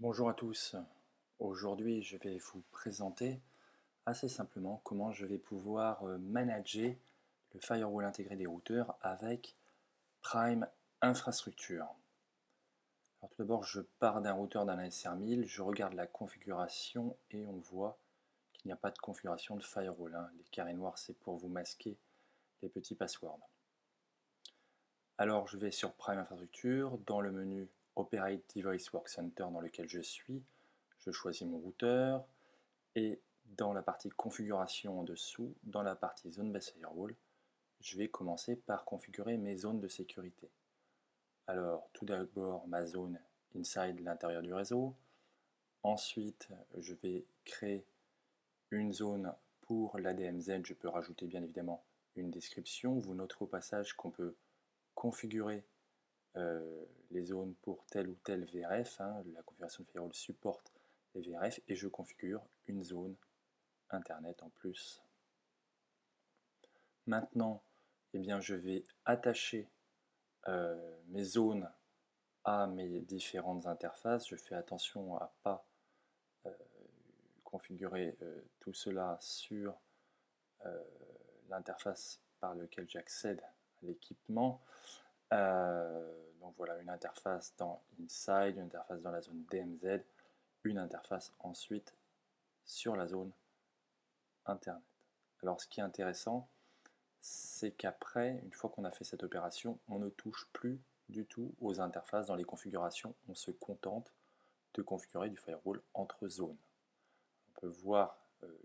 Bonjour à tous. Aujourd'hui, je vais vous présenter assez simplement comment je vais pouvoir manager le firewall intégré des routeurs avec Prime Infrastructure. Alors tout d'abord, je pars d'un routeur d'un ASR1000, je regarde la configuration et on voit qu'il n'y a pas de configuration de firewall. Les carrés noirs, c'est pour vous masquer les petits passwords. Alors je vais sur Prime Infrastructure, dans le menu Operate Device Work Center dans lequel je suis, je choisis mon routeur et dans la partie configuration en dessous, dans la partie Zone Based Firewall, je vais commencer par configurer mes zones de sécurité. Alors tout d'abord ma zone inside l'intérieur du réseau, ensuite je vais créer une zone pour l'ADMZ, je peux rajouter bien évidemment une description, vous noterez au passage qu'on peut configurer les zones pour tel ou tel VRF, la configuration de firewall supporte les VRF et je configure une zone Internet en plus. Maintenant, eh bien, je vais attacher mes zones à mes différentes interfaces. Je fais attention à ne pas configurer tout cela sur l'interface par laquelle j'accède à l'équipement. Donc voilà, une interface dans Inside, une interface dans la zone DMZ, une interface ensuite sur la zone Internet. Alors ce qui est intéressant, c'est qu'après, une fois qu'on a fait cette opération, on ne touche plus du tout aux interfaces dans les configurations, on se contente de configurer du firewall entre zones. On peut voir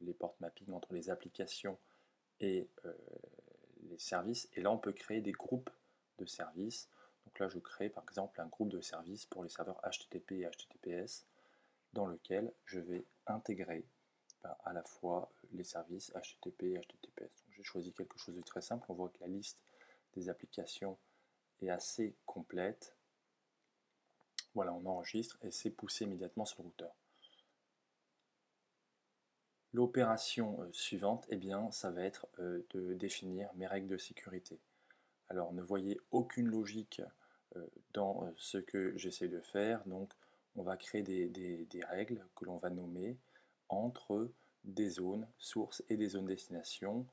les port mapping entre les applications et les services, et là on peut créer des groupes de services. Donc là je crée par exemple un groupe de services pour les serveurs HTTP et HTTPS dans lequel je vais intégrer à la fois les services HTTP et HTTPS. J'ai choisi quelque chose de très simple. On voit que la liste des applications est assez complète. Voilà, on enregistre et c'est poussé immédiatement sur le routeur. L'opération suivante, eh bien, ça va être de définir mes règles de sécurité. Alors, ne voyez aucune logique dans ce que j'essaie de faire. Donc, on va créer des règles que l'on va nommer entre des zones sources et des zones destination.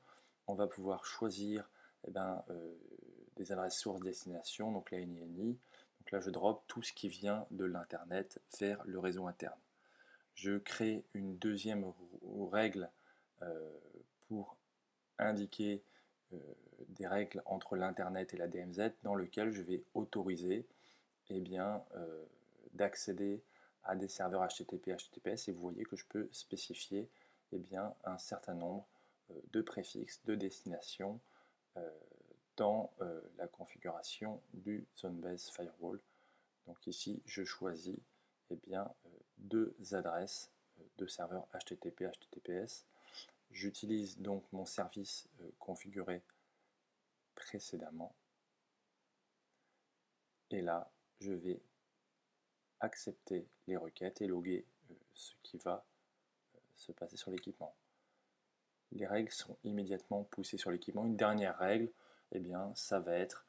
On va pouvoir choisir des adresses sources destination, donc la NINI. Donc là, je drop tout ce qui vient de l'Internet vers le réseau interne. Je crée une deuxième règle pour indiquer des règles entre l'Internet et la DMZ dans lequel je vais autoriser d'accéder à des serveurs HTTP, HTTPS et vous voyez que je peux spécifier un certain nombre de préfixes de destination dans la configuration du Zone Based Firewall. Donc ici, je choisis deux adresses de serveurs HTTP, HTTPS. J'utilise donc mon service configuré précédemment. Et là, je vais accepter les requêtes et loguer ce qui va se passer sur l'équipement. Les règles sont immédiatement poussées sur l'équipement. Une dernière règle, ça va être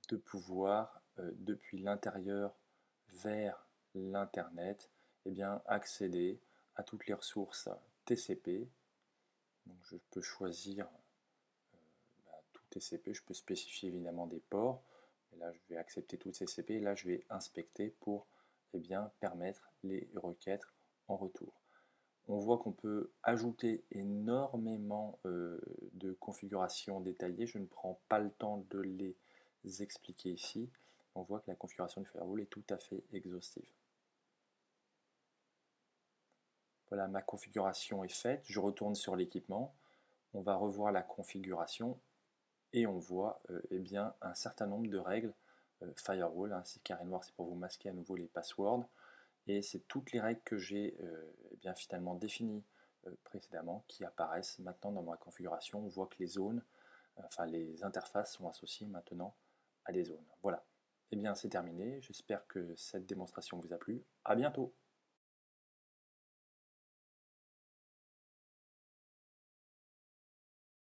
de pouvoir, depuis l'intérieur vers l'Internet, accéder à toutes les ressources TCP. Donc je peux choisir tout TCP, je peux spécifier évidemment des ports, et là je vais accepter tout TCP, et là je vais inspecter pour permettre les requêtes en retour. On voit qu'on peut ajouter énormément de configurations détaillées, je ne prends pas le temps de les expliquer ici. On voit que la configuration du firewall est tout à fait exhaustive. Voilà, ma configuration est faite, je retourne sur l'équipement, on va revoir la configuration et on voit un certain nombre de règles firewall, ces carrés noirs c'est pour vous masquer à nouveau les passwords, et c'est toutes les règles que j'ai finalement définies précédemment qui apparaissent maintenant dans ma configuration. On voit que les zones, les interfaces sont associées maintenant à des zones. Voilà, c'est terminé, j'espère que cette démonstration vous a plu, à bientôt.